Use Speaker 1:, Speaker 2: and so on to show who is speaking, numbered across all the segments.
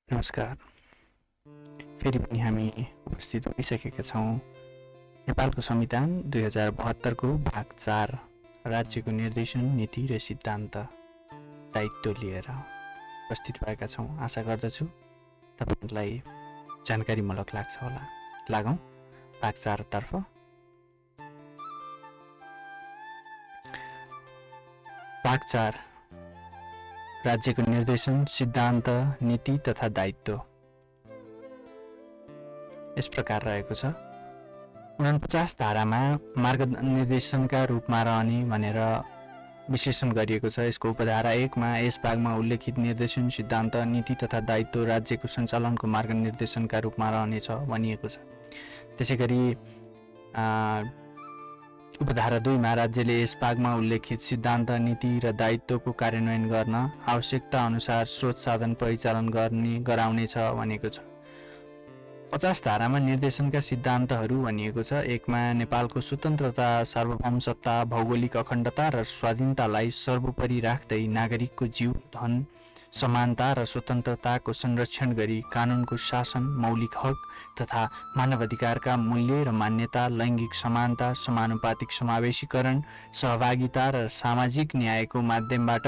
Speaker 1: नमस्कार। फेरि पनि हामी उपस्थित भइसकेका छौँ नेपालको संविधान 2072 को भाग 4 राज्यको निर्देशन नीति र सिद्धान्त दायित्व लिएर उपस्थित भएका छौँ। आशा गर्दछु तपाईहरुलाई जानकारीमूलक लाग्छ होला। लागौं भाग 4 तर्फ। भाग 4 राज्यको निर्देशन सिद्धान्त नीति तथा दायित्व यस प्रकार रहेको छ। 49 धारामा मार्गनिर्देशनका रूपमा रहने भनेर विश्लेषण गरिएको छ। यसको उपधारा 1 मा यस भागमा उल्लेखित निर्देशन सिद्धान्त नीति तथा दायित्व राज्यको सञ्चालनको मार्गनिर्देशनका रूपमा रहनेछ भनिएको छ। त्यसैगरी उपधारा 2 मा राज्यले यस भागमा उल्लेखित सिद्धान्त नीति र दायित्वको कार्यान्वयन गर्न आवश्यकता अनुसार स्रोत साधन परिचालन गराउनेछ भनेको छ। 50 धारामा निर्देशनका सिद्धान्तहरू भनिएको छ। 1 मा नेपालको स्वतन्त्रता, सार्वभौमसत्ता, भौगोलिक अखण्डता र स्वाधीनतालाई सर्वोपरि राख्दै नागरिकको जीव, धन, समानता र स्वतन्त्रताको संरक्षण गरी कानुनको शासन, मौलिक हक तथा मानवाधिकारका मूल्य र मान्यता, लैङ्गिक समानता, समानुपातिक समावेशीकरण, सहभागिता र सामाजिक न्यायको माध्यमबाट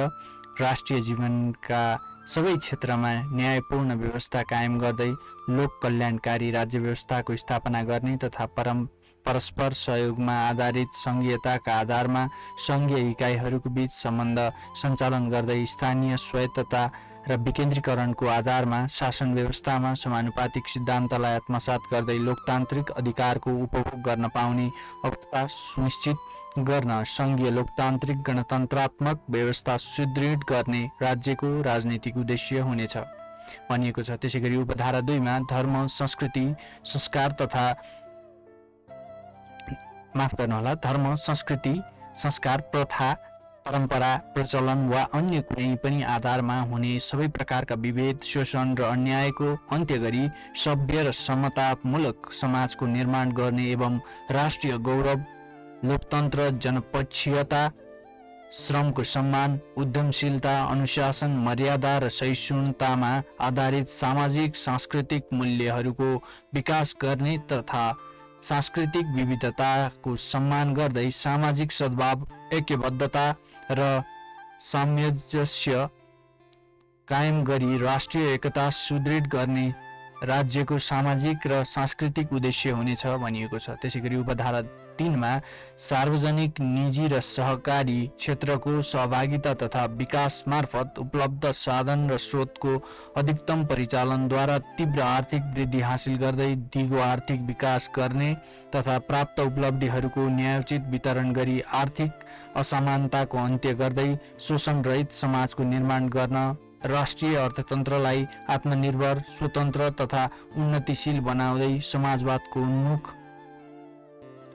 Speaker 1: राष्ट्रिय जीवनका सबै क्षेत्रमा न्यायपूर्ण व्यवस्था कायम गर्दै लोक कल्याणकारी राज्य व्यवस्थाको स्थापना गर्ने तथा परस्पर सहयोगमा आधारित संघीयताका आधारमा संघीय इकाइहरूको बीच सम्बन्ध सञ्चालन गर्दै स्थानीय स्वायत्तता र विकेन्द्रीकरणको आधारमा शासन व्यवस्थामा समानुपातिक सिद्धान्तलाई आत्मसात गर्दै लोकतान्त्रिक अधिकारको उपभोग गर्न पाउने अवस्था सुनिश्चित गर्न संघीय लोकतान्त्रिक गणतन्त्रात्मक व्यवस्था सुदृढ गर्ने राज्यको राजनीतिक उद्देश्य हुनेछ भनिएको छ। त्यसैगरी उपधारा 2 मा धर्म, संस्कृति, संस्कार, प्रथा, परम्परा, प्रचलन वा अन्य कुनै पनि आधारमा हुने सबै प्रकारका विभेद, शोषण र अन्यायको अन्त्य गरी सभ्य र समतामूलक समाजको निर्माण गर्ने एवं राष्ट्रिय गौरव, लोकतन्त्र, जनपक्षीयता, श्रमको सम्मान, उद्यमशीलता, अनुशासन, मर्यादा र सहिष्णुतामा आधारित सामाजिक सांस्कृतिक मूल्यहरूको विकास गर्ने तथा सांस्कृतिक विविधताको सम्मान गर्दै सामाजिक सद्भाव, ऐक्यबद्धता र सामञ्जस्य कायम गरी राष्ट्रिय एकता सुदृढ गर्ने राज्यको सामाजिक र सांस्कृतिक उद्देश्य हुनेछ भनिएको छ। त्यसैगरी उपधारा 3 मा सार्वजनिक, निजी र सहकारी क्षेत्रको सहभागिता तथा विकास मार्फत उपलब्ध साधन र स्रोतको अधिकतम परिचालनद्वारा तीव्र आर्थिक वृद्धि हासिल गर्दै दिगो आर्थिक विकास गर्ने तथा प्राप्त उपलब्धिहरूको न्यायोचित वितरण गरी आर्थिक असमानताको अन्त्य गर्दै शोषणरहित समाजको निर्माण गर्न राष्ट्रिय अर्थतन्त्रलाई आत्मनिर्भर, स्वतन्त्र तथा उन्नतिशील बनाउँदै समाजवादको उन्मुख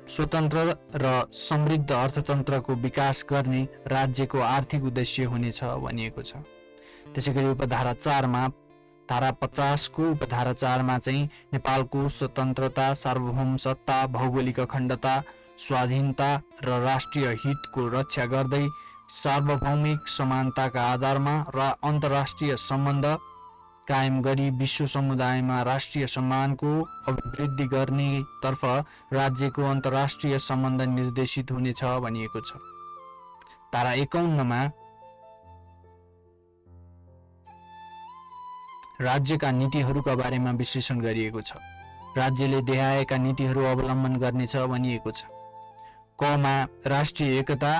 Speaker 1: स्वतन्त्र र समृद्ध अर्थतन्त्रको विकास गर्ने राज्यको आर्थिक उद्देश्य हुनेछ भनिएको छ। त्यसैगरी उपधारा 4 मा धारा 50 को उपधारा 4 मा चाहिँ नेपालको स्वतन्त्रता, सार्वभौमसत्ता, भौगोलिक अखण्डता, स्वाधीनता र राष्ट्रिय हितको रक्षा गर्दै सार्वभौमिक समानताका आधारमा र अन्तर्राष्ट्रिय सम्बन्ध कायम गरी विश्व समुदायमा राष्ट्रिय सम्मानको अभिवृद्धि गर्ने तर्फ राज्यको अन्तर्राष्ट्रिय सम्बन्ध निर्देशित हुनेछ भनिएको छ। धारा 51 मा राज्यका नीतिहरूका बारेमा विश्लेषण गरिएको छ। राज्यले देखाएका नीतिहरू अवलम्बन गर्नेछ भनिएको छ। क मा राष्ट्रिय एकता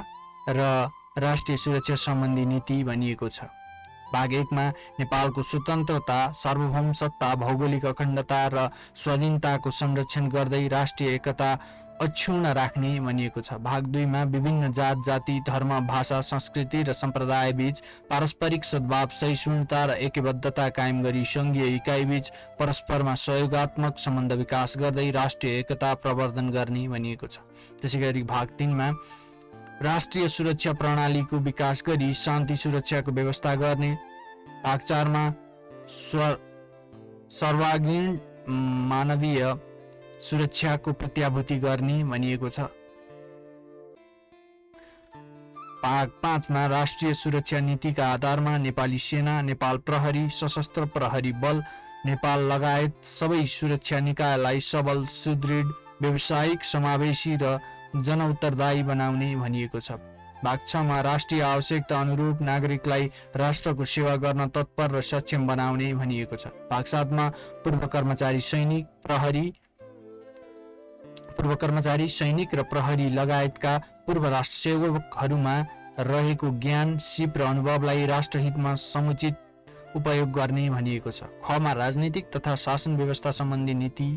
Speaker 1: र राष्ट्रिय सुरक्षा सम्बन्धी नीति भनिएको छ। भाग 1 मा नेपालको स्वतन्त्रता, सार्वभौमसत्ता, भौगोलिक अखण्डता र स्वाधीनताको संरक्षण गर्दै राष्ट्रिय एकता अक्षुण्ण राख्ने भनिएको छ। भाग 2 मा विभिन्न जात, जाति, धर्म, भाषा, संस्कृति र सम्प्रदाय बीच पारस्परिक सद्भाव, सहिष्णुता र ऐक्यबद्धता कायम गरी संघीय इकाइ बीच परस्परमा सहयोगात्मक सम्बन्ध विकास गर्दै राष्ट्रिय एकता प्रवर्धन गर्ने भनिएको छ। त्यसैगरी भाग 3 मा राष्ट्रिय सुरक्षा प्रणालीको विकास गरी शान्ति सुरक्षाको व्यवस्था गर्ने। भाग 4 मा सर्वाङ्गीण मानवीय सुरक्षाको प्रत्याभूति गर्ने भनिएको छ। भाग 5 मा राष्ट्रिय सुरक्षा नीतिका आधारमा नेपाली सेना, नेपाल प्रहरी, सशस्त्र प्रहरी बल, नेपाल लगायत सबै सुरक्षा निकायलाई सबल, सुदृढ, व्यावसायिक, समावेशी र जनउत्तरदायी बनाउने भनिएको छ। भाग 6 मा राष्ट्रिय आवश्यकता अनुरूप नागरिकलाई राष्ट्रको सेवा गर्न तत्पर र सक्षम बनाउने भनिएको छ। भाग 7 मा पूर्व कर्मचारी, सैनिक र प्रहरी लगायतका पूर्व राष्ट्र सेवकहरूमा रहेको ज्ञान, सिप र अनुभवलाई राष्ट्रहितमा समुचित उपयोग गर्ने भनिएको छ। ख मा राजनीतिक तथा शासन व्यवस्था सम्बन्धी नीति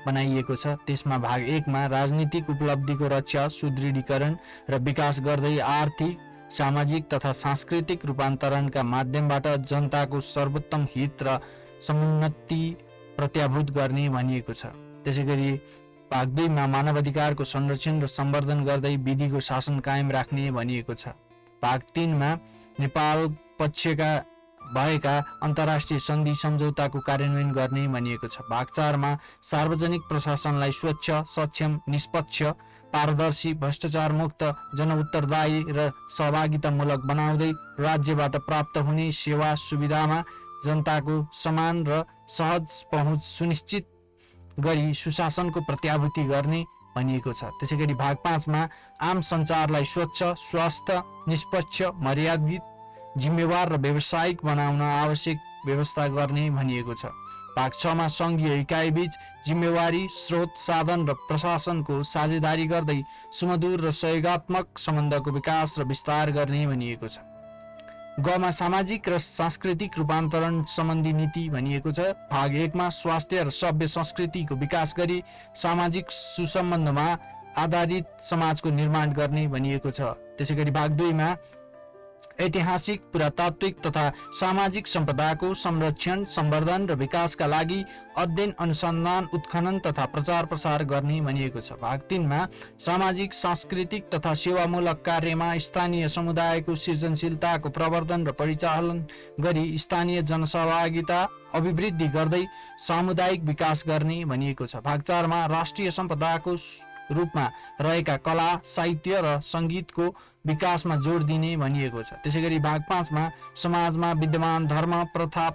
Speaker 1: बनाइएको छ। त्यसमा भाग 1 मा राजनीतिक उपलब्धिको रक्षा, सुदृढीकरण र विकास गर्दै आर्थिक, सामाजिक तथा सांस्कृतिक रूपान्तरणका माध्यमबाट जनताको सर्वोत्तम हित र समुन्नति प्रत्याभूत गर्ने भनिएको छ। त्यसैगरी भाग 2 मा मानवाधिकारको संरक्षण र सम्वर्धन गर्दै विधिको शासन कायम राख्ने भनिएको छ। भाग 3 मा नेपाल पक्षका भएका अन्तर्राष्ट्रिय सन्धि सम्झौताको कार्यान्वयन गर्ने भनिएको छ। भाग 4 मा सार्वजनिक प्रशासनलाई स्वच्छ, सक्षम, निष्पक्ष, पारदर्शी, भ्रष्टाचार मुक्त, जनउत्तरदायी र सहभागितामूलक बनाउँदै राज्यबाट प्राप्त हुने सेवा सुविधामा जनताको समान र सहज पहुँच सुनिश्चित गरी सुशासनको प्रत्याभूति गर्ने भनिएको छ। त्यसैगरी भाग 5 मा आम सञ्चारलाई स्वच्छ, स्वस्थ, निष्पक्ष, मर्यादित, जिम्मेवार र व्यावसायिक बनाउन आवश्यक व्यवस्था गर्ने भनिएको छ। भाग 6 मा सङ्घीय इकाइबीच जिम्मेवारी, स्रोत, साधन र प्रशासनको साझेदारी गर्दै सुमधुर र सहयोगात्मक सम्बन्धको विकास र विस्तार गर्ने भनिएको छ। ग मा सामाजिक र सांस्कृतिक रूपान्तरण सम्बन्धी नीति भनिएको छ। भाग 1 मा स्वास्थ्य र सभ्य संस्कृतिको विकास गरी सामाजिक सुसम्बन्धमा आधारित समाजको निर्माण गर्ने भनिएको छ। त्यसैगरी भाग 2 मा ऐतिहासिक, पुरातात्विक तथा सामाजिक सम्पदाको संरक्षण, सम्वर्धन र विकासका लागि अध्ययन, अनुसन्धान, उत्खनन तथा प्रचार प्रसार गर्ने भनिएको छ। भाग 3 मा सामाजिक, सांस्कृतिक तथा सेवामूलक कार्यमा स्थानीय समुदायको सृजनशीलताको प्रवर्धन र परिचालन गरी स्थानीय जनसहभागिता अभिवृद्धि गर्दै सामुदायिक विकास गर्ने भनिएको छ। भाग 4 मा राष्ट्रिय सम्पदाको रूपमा रहेका कला, साहित्य र सङ्गीतको विकासमा जोड दिने भनिएको छ। त्यसैगरी भाग 5 मा समाजमा विद्यमान धर्म, प्रथा,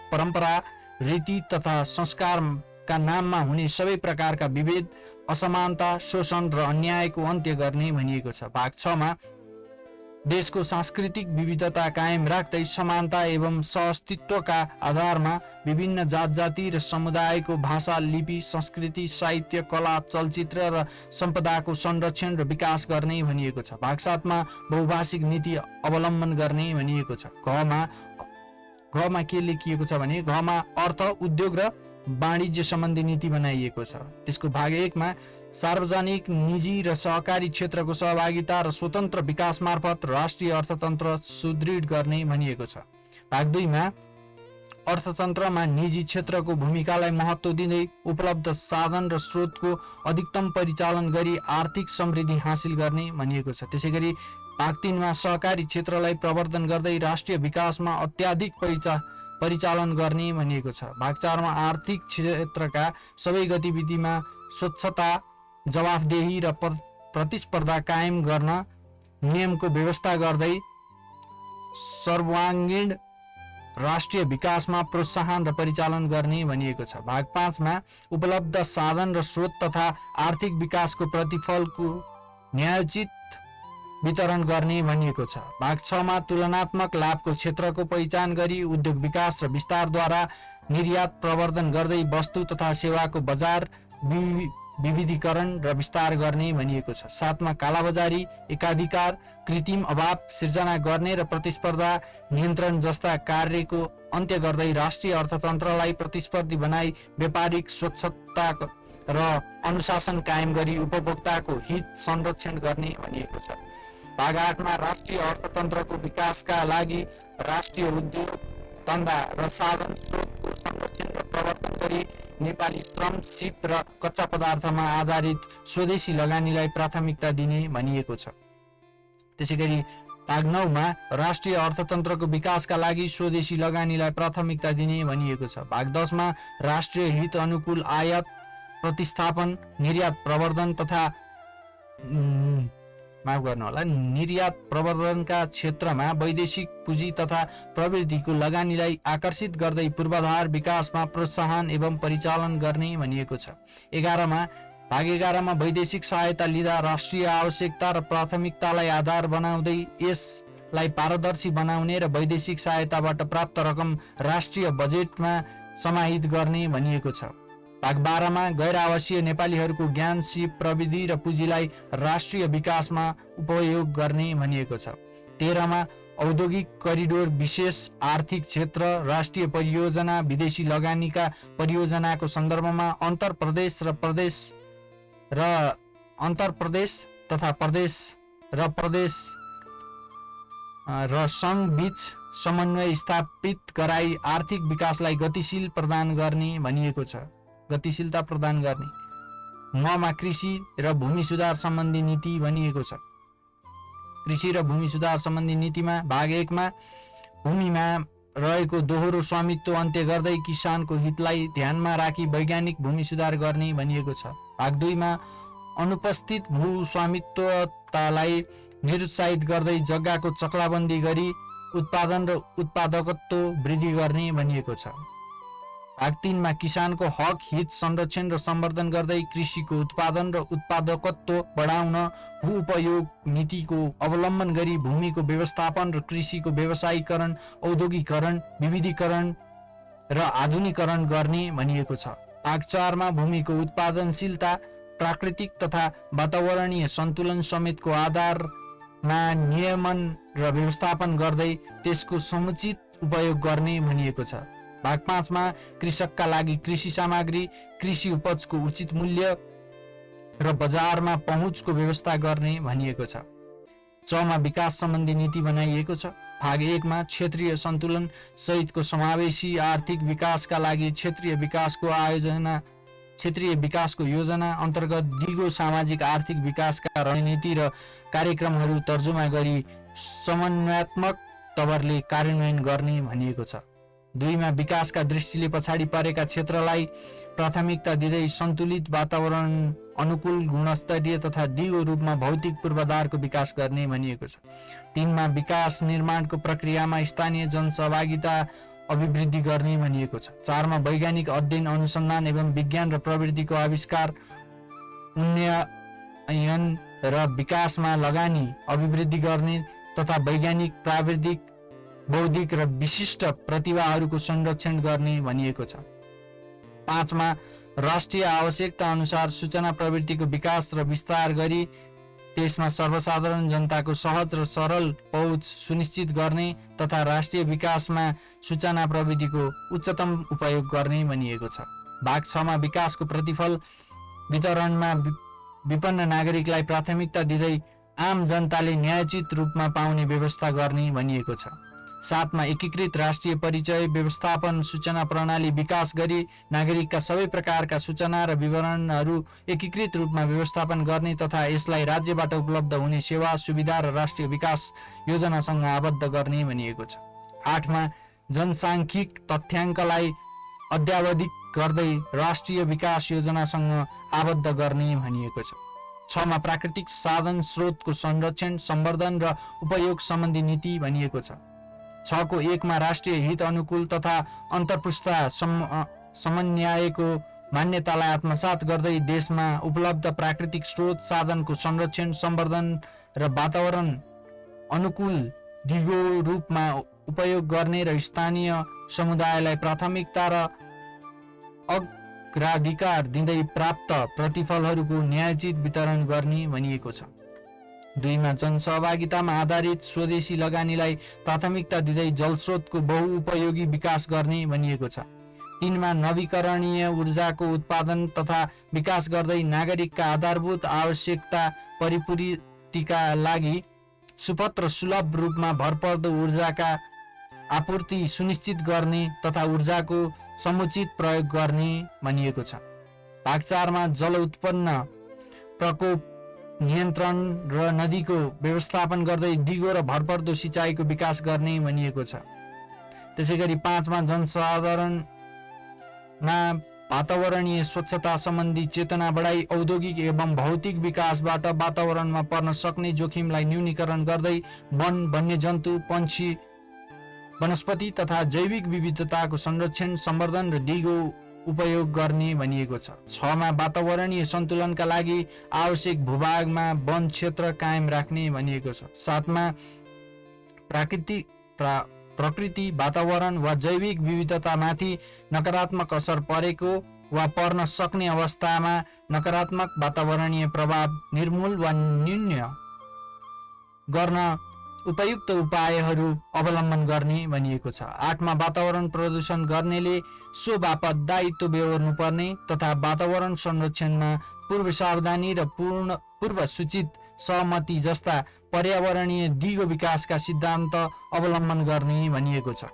Speaker 1: परम्परा, रीति तथा संस्कारका नाममा हुने सबै प्रकारका विभेद, असमानता, शोषण र अन्यायको अन्त्य गर्ने भनिएको छ। भाग 6 मा देशको सांस्कृतिक विविधता कायम राख्दै समानता एवं सहअस्तित्वका आधारमा विभिन्न जात जाति र समुदायको भाषा, लिपि, संस्कृति, साहित्य, कला, चलचित्र र सम्पदाको संरक्षण र विकास गर्ने भनिएको छ। भाग 7 मा बहुभाषिक नीति अवलम्बन गर्ने भनिएको छ। घ मा के लेखिएको छ भने घ मा अर्थ, उद्योग र वाणिज्य सम्बन्धी नीति बनाइएको छ। त्यसको भाग 1 मा सार्वजनिक, निजी र सहकारी क्षेत्रको सहभागिता र स्वतन्त्र विकास मार्फत राष्ट्रिय अर्थतन्त्र सुदृढ गर्ने भनिएको छ। भाग 2 मा अर्थतन्त्रमा निजी क्षेत्रको भूमिकालाई महत्त्व दिँदै उपलब्ध साधन र स्रोतको अधिकतम परिचालन गरी आर्थिक समृद्धि हासिल गर्ने भनिएको छ। त्यसैगरी भाग 3 मा सहकारी क्षेत्रलाई प्रवर्धन गर्दै राष्ट्रिय विकासमा अत्याधिक परिचालन गर्ने भनिएको छ। भाग 4 मा आर्थिक क्षेत्रका सबै गतिविधिमा स्वच्छता, जवाफदेही र प्रतिस्पर्धा कायम गर्न नियमको व्यवस्था गर्दै सर्वाङ्गीण राष्ट्रिय विकासमा प्रोत्साहन र परिचालन गर्ने भनिएको छ। भाग 5 मा उपलब्ध साधन र स्रोत तथा आर्थिक विकासको प्रतिफलको न्यायोचित वितरण गर्ने भनिएको छ। भाग 6 मा तुलनात्मक लाभको क्षेत्रको पहिचान गरी उद्योग विकास र विस्तारद्वारा निर्यात प्रवर्धन गर्दै वस्तु तथा सेवाको बजार विविधीकरण र विस्तार गर्ने भनिएको छ। 7 मा कालाबजारी, एकाधिकार, कृत्रिम अभाव सिर्जना गर्ने र प्रतिस्पर्धा नियन्त्रण जस्ता कार्यको अन्त्य गर्दै राष्ट्रिय अर्थतन्त्रलाई प्रतिस्पर्धी बनाई व्यापारिक स्वच्छता र अनुशासन कायम गरी उपभोक्ताको हित संरक्षण गर्ने भनिएको छ। भाग 8 मा राष्ट्रिय अर्थतन्त्रको विकासका लागि राष्ट्रिय उद्योग, धन्दा र साधन स्रोतको संरक्षण र प्रवर्धन गरी नेपाली श्रम, सिप र कच्चा पदार्थमा आधारित स्वदेशी लगानीलाई प्राथमिकता दिने भनिएको छ। त्यसैगरी भाग 9 मा राष्ट्रिय अर्थतन्त्रको विकासका लागि स्वदेशी लगानीलाई प्राथमिकता दिने भनिएको छ। भाग 10 मा राष्ट्रिय हित अनुकूल आयात, प्रतिस्थापन, निर्यात प्रवर्धन तथा माफ गर्नुहोला, निर्यात प्रवर्धनका क्षेत्रमा वैदेशिक पुँजी तथा प्रवृत्तिको लगानीलाई आकर्षित गर्दै पूर्वाधार विकासमा प्रोत्साहन एवं परिचालन गर्ने भनिएको छ। भाग 11 मा वैदेशिक सहायता लिँदा राष्ट्रिय आवश्यकता र प्राथमिकतालाई आधार बनाउँदै यसलाई पारदर्शी बनाउने र वैदेशिक सहायताबाट प्राप्त रकम राष्ट्रिय बजेटमा समाहित गर्ने भनिएको छ। भाग 12 मा गैर आवासीय नेपालीहरूको ज्ञान, सिप, प्रविधि र पुँजीलाई राष्ट्रिय विकासमा उपयोग गर्ने भनिएको छ। 13 मा औद्योगिक करिडोर, विशेष आर्थिक क्षेत्र, राष्ट्रिय परियोजना, विदेशी लगानीका परियोजनाको सन्दर्भमा अन्तर प्रदेश तथा प्रदेश र सङ्घ बीच समन्वय स्थापित गराई आर्थिक विकासलाई गतिशीलता प्रदान गर्ने। 9 मा कृषि र भूमि सुधार सम्बन्धी नीति भनिएको छ। कृषि र भूमि सुधार सम्बन्धी नीतिमा भाग 1 मा भूमिमा रहेको दोहोरो स्वामित्व अन्त्य गर्दै किसानको हितलाई ध्यानमा राखी वैज्ञानिक भूमि सुधार गर्ने भनिएको छ। भाग 2 मा अनुपस्थित भू स्वामित्वतालाई निरुत्साहित गर्दै जग्गाको चक्लाबन्दी गरी उत्पादन र उत्पादकत्व वृद्धि गर्ने भनिएको छ। भाग 3 मा किसानको हक हित संरक्षण र सम्वर्धन गर्दै कृषिको उत्पादन र उत्पादकत्व बढाउन भू उपयोग नीतिको अवलम्बन गरी भूमिको व्यवस्थापन र कृषिको व्यवसायीकरण, औद्योगिकरण, विविधीकरण र आधुनिकीकरण गर्ने भनिएको छ। भाग 4 मा भूमिको उत्पादनशीलता, प्राकृतिक तथा वातावरणीय सन्तुलन समेतको आधारमा नियमन र व्यवस्थापन गर्दै त्यसको समुचित उपयोग गर्ने भनिएको छ। भाग 5 मा कृषकका लागि कृषि सामग्री, कृषि उपजको उचित मूल्य र बजारमा पहुँचको व्यवस्था गर्ने भनिएको छ। 6 मा विकास सम्बन्धी नीति बनाइएको छ। भाग 1 मा क्षेत्रीय सन्तुलन सहितको समावेशी आर्थिक विकासका लागि क्षेत्रीय विकासको योजना अन्तर्गत दिगो सामाजिक आर्थिक विकासका रणनीति र कार्यक्रमहरू तर्जुमा गरी समन्वयात्मक तवरले कार्यान्वयन गर्ने भनिएको छ। 2 मा विकासका दृष्टिले पछाडि परेका क्षेत्रलाई प्राथमिकता दिँदै सन्तुलित वातावरण अनुकूल गुणस्तरीय तथा दिगो रूपमा भौतिक पूर्वाधारको विकास गर्ने भनिएको छ। 3 मा विकास निर्माणको प्रक्रियामा स्थानीय जनसहभागिता अभिवृद्धि गर्ने भनिएको छ। 4 मा वैज्ञानिक अध्ययन, अनुसन्धान एवं विज्ञान र प्रविधिको आविष्कार, उन्नयन र विकासमा लगानी अभिवृद्धि गर्ने तथा वैज्ञानिक, प्राविधिक, बौद्धिक र विशिष्ट प्रतिभाहरूको संरक्षण गर्ने भनिएको छ। 5 मा राष्ट्रिय आवश्यकता अनुसार सूचना प्रविधिको विकास र विस्तार गरी त्यसमा सर्वसाधारण जनताको सहज र सरल पहुँच सुनिश्चित गर्ने तथा राष्ट्रिय विकासमा सूचना प्रविधिको उच्चतम उपयोग गर्ने भनिएको छ। भाग 6 मा विकासको प्रतिफल वितरणमा विपन्न नागरिकलाई प्राथमिकता दिँदै आम जनताले न्यायोचित रूपमा पाउने व्यवस्था गर्ने भनिएको छ। 7 मा एकीकृत राष्ट्रिय परिचय व्यवस्थापन सूचना प्रणाली विकास गरी नागरिकका सबै प्रकारका सूचना र विवरणहरू एकीकृत रूपमा व्यवस्थापन गर्ने तथा यसलाई राज्यबाट उपलब्ध हुने सेवा, सुविधा र राष्ट्रिय विकास योजनासँग आबद्ध गर्ने भनिएको छ। 8 मा जनसाङ्ख्यिक तथ्याङ्कलाई अद्यावधिक गर्दै राष्ट्रिय विकास योजनासँग आबद्ध गर्ने भनिएको छ। 6 मा प्राकृतिक साधन स्रोतको संरक्षण, सम्वर्धन र उपयोग सम्बन्धी नीति भनिएको छ। 6 को 1 मा राष्ट्रिय हित अनुकूल तथा अन्तर्पुस्ता समन्वयको मान्यतालाई आत्मसात गर्दै देशमा उपलब्ध प्राकृतिक स्रोत साधनको संरक्षण, सम्वर्धन र वातावरण अनुकूल दिगो रूपमा उपयोग गर्ने र स्थानीय समुदायलाई प्राथमिकता र अग्राधिकार दिँदै प्राप्त प्रतिफलहरूको न्यायोचित वितरण गर्ने भनिएको छ। 2 मा जनसहभागितामा आधारित स्वदेशी लगानीलाई प्राथमिकता दिँदै जलस्रोतको बहुउपयोगी विकास गर्ने भनिएको छ। 3 मा नवीकरणीय ऊर्जाको उत्पादन तथा विकास गर्दै नागरिकका आधारभूत आवश्यकता परिपूर्तिका लागि सुपथ र सुलभ रूपमा भरपर्दो ऊर्जाका आपूर्ति सुनिश्चित गर्ने तथा ऊर्जाको समुचित प्रयोग गर्ने भनिएको छ। भाग 4 मा जल उत्पन्न, प्रकोप नियन्त्रण र नदीको व्यवस्थापन गर्दै दिगो र भरपर्दो सिँचाइको विकास गर्ने भनिएको छ। त्यसैगरी 5 मा जनसाधारणमा वातावरणीय स्वच्छता सम्बन्धी चेतना बढाई औद्योगिक एवं भौतिक विकासबाट वातावरणमा पर्न सक्ने जोखिमलाई न्यूनीकरण गर्दै वन, वन्यजन्तु, पन्छी, वनस्पति तथा जैविक विविधताको संरक्षण, सम्वर्धन र दिगो उपयोग गर्ने भनिएको छ। 6 मा वातावरणीय सन्तुलनका लागि आवश्यक भूभागमा वन क्षेत्र कायम राख्ने भनिएको छ। 7 मा प्रकृति, वातावरण वा जैविक विविधतामाथि नकारात्मक असर परेको वा पर्न सक्ने अवस्थामा नकारात्मक वातावरणीय प्रभाव निर्मूल वा न्यून गर्न उपयुक्त उपायहरू अवलम्बन गर्ने भनिएको छ। 8 मा वातावरण प्रदूषण गर्नेले सो बापत दायित्व बेहोर्नुपर्ने तथा वातावरण संरक्षणमा पूर्व सावधानी र पूर्व सूचित सहमति जस्ता पर्यावरणीय दिगो विकासका सिद्धान्त अवलम्बन गर्ने भनिएको छ।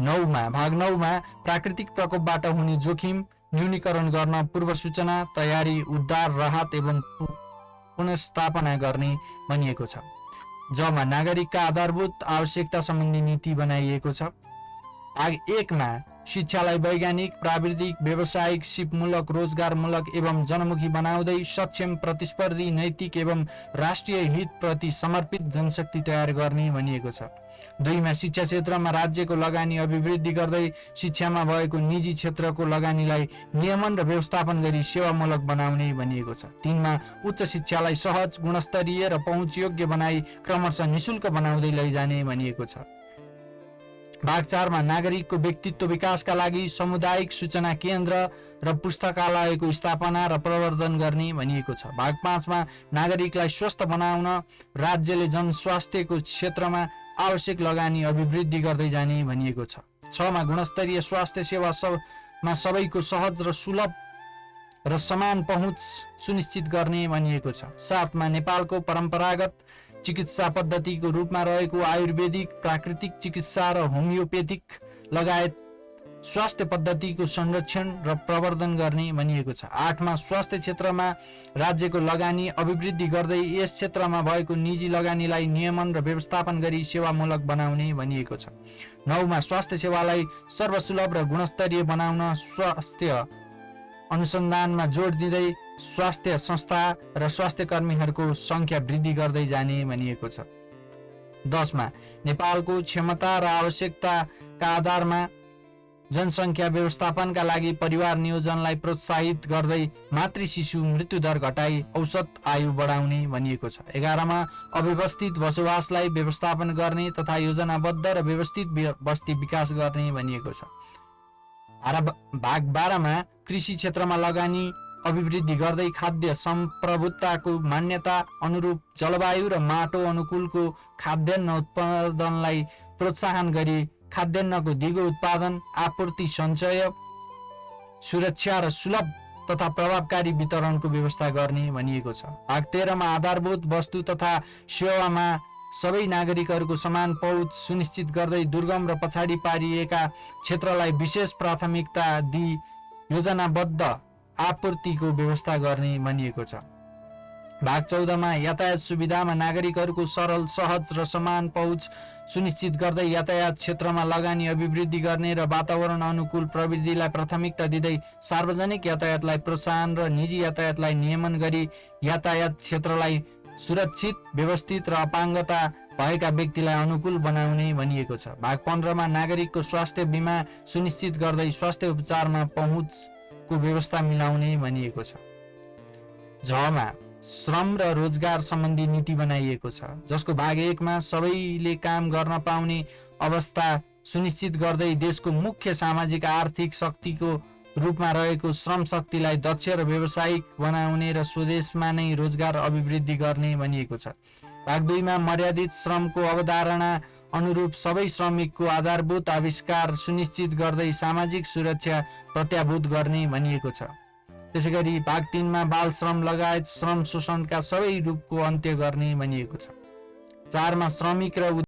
Speaker 1: 9 मा भाग 9 मा प्राकृतिक प्रकोपबाट हुने जोखिम न्यूनीकरण गर्न पूर्व सूचना, तयारी, उद्धार, राहत एवं पुनर्स्थापना गर्ने भनिएको छ। जमा नागरिकका आधारभूत आवश्यकता सम्बन्धी नीति बनाइएको छ। भाग 1 मा शिक्षालाई वैज्ञानिक, प्राविधिक, व्यावसायिक, सिपमूलक, रोजगारमूलक एवं जनमुखी बनाउँदै सक्षम, प्रतिस्पर्धी, नैतिक एवं राष्ट्रिय हितप्रति समर्पित जनशक्ति तयार गर्ने भनिएको छ। 2 मा शिक्षा क्षेत्रमा राज्यको लगानी अभिवृद्धि गर्दै शिक्षामा भएको निजी क्षेत्रको लगानीलाई नियमन र व्यवस्थापन गरी सेवामूलक बनाउने भनिएको छ। 3 मा उच्च शिक्षालाई सहज, गुणस्तरीय र पहुँचयोग्य बनाई क्रमशः निशुल्क बनाउँदै लैजाने भनिएको छ। भाग 4 मा नागरिकको व्यक्तित्व विकासका लागि सामुदायिक सूचना केन्द्र र पुस्तकालयको स्थापना र प्रवर्धन गर्ने भनिएको छ। भाग 5 मा नागरिकलाई स्वस्थ बनाउन राज्यले जनस्वास्थ्यको क्षेत्रमा आवश्यक लगानी अभिवृद्धि गर्दै जाने भनिएको छ। 6 मा गुणस्तरीय स्वास्थ्य सेवामा सबैको सहज र सुलभ र समान पहुँच सुनिश्चित गर्ने भनिएको छ। 7 मा नेपालको परम्परागत चिकित्सा पद्धतिको रूपमा रहेको आयुर्वेदिक, प्राकृतिक चिकित्सा र होमियोपेथिक लगायत स्वास्थ्य पद्धतिको संरक्षण र प्रवर्धन गर्ने भनिएको छ। 8 मा स्वास्थ्य क्षेत्रमा राज्यको लगानी अभिवृद्धि गर्दै यस क्षेत्रमा भएको निजी लगानीलाई नियमन र व्यवस्थापन गरी सेवामूलक बनाउने भनिएको छ। 9 मा स्वास्थ्य सेवालाई सर्वसुलभ र गुणस्तरीय बनाउन स्वास्थ्य अनुसन्धानमा जोड दिँदै स्वास्थ्य संस्था र स्वास्थ्य कर्मीहरूको संख्या वृद्धि गर्दै जाने भनिएको छ। 10 मा नेपालको क्षमता र आवश्यकताका आधारमा जनसङ्ख्या व्यवस्थापनका लागि परिवार नियोजनलाई प्रोत्साहित गर्दै मातृ शिशु मृत्युदर घटाई औसत आयु बढाउने भनिएको छ। 11 मा अव्यवस्थित बसोबासलाई व्यवस्थापन गर्ने तथा योजनाबद्ध र व्यवस्थित बस्ती विकास गर्ने भनिएको छ। भाग 12 मा कृषि क्षेत्रमा लगानी अभिवृद्धि गर्दै खाद्य सम्प्रभुताको मान्यता अनुरूप जलवायु र माटो अनुकूलको खाद्यान्न उत्पादनलाई प्रोत्साहन गरी खाद्यान्नको दिगो उत्पादन, आपूर्ति, सञ्चय, सुरक्षा र सुलभ तथा प्रभावकारी वितरणको व्यवस्था गर्ने भनिएको छ। भाग 13 मा आधारभूत वस्तु तथा सेवामा सबै नागरिकहरूको समान पहुँच सुनिश्चित गर्दै दुर्गम र पछाडि पारिएका क्षेत्रलाई विशेष प्राथमिकता दिई योजनाबद्ध आपूर्तिको व्यवस्था गर्ने भनिएको छ। भाग 14 मा यातायात सुविधामा नागरिकहरूको सरल, सहज र समान पहुँच सुनिश्चित गर्दै यातायात क्षेत्रमा लगानी अभिवृद्धि गर्ने र वातावरण अनुकूल प्रविधिलाई प्राथमिकता दिँदै सार्वजनिक यातायातलाई प्रोत्साहन र निजी यातायातलाई नियमन गरी यातायात क्षेत्रलाई सुरक्षित, व्यवस्थित र अपाङ्गता भएका व्यक्तिलाई अनुकूल बनाउने भनिएको छ। भाग 15 मा नागरिकको स्वास्थ्य बिमा सुनिश्चित गर्दै स्वास्थ्य उपचारमा पहुँचको व्यवस्था मिलाउने भनिएको छ। मा श्रम र रोजगार सम्बन्धी नीति बनाइएको छ, जसको भाग 1 मा सबैले काम गर्न पाउने अवस्था सुनिश्चित गर्दै देशको मुख्य सामाजिक आर्थिक शक्तिको रूपमा रहेको श्रम शक्तिलाई दक्ष र व्यावसायिक बनाउने र स्वदेशमा नै रोजगार अभिवृद्धि गर्ने भनिएको छ। भाग 2 मा मर्यादित श्रमको अवधारणा अनुरूप सबै श्रमिकको आधारभूत आविष्कार सुनिश्चित गर्दै सामाजिक सुरक्षा प्रत्याभूत गर्ने भनिएको छ। त्यसैगरी भाग 3 मा बाल श्रम लगायत श्रम शोषणका सबै रूपको अन्त्य गर्ने भनिएको छ। 4 मा श्रमिक र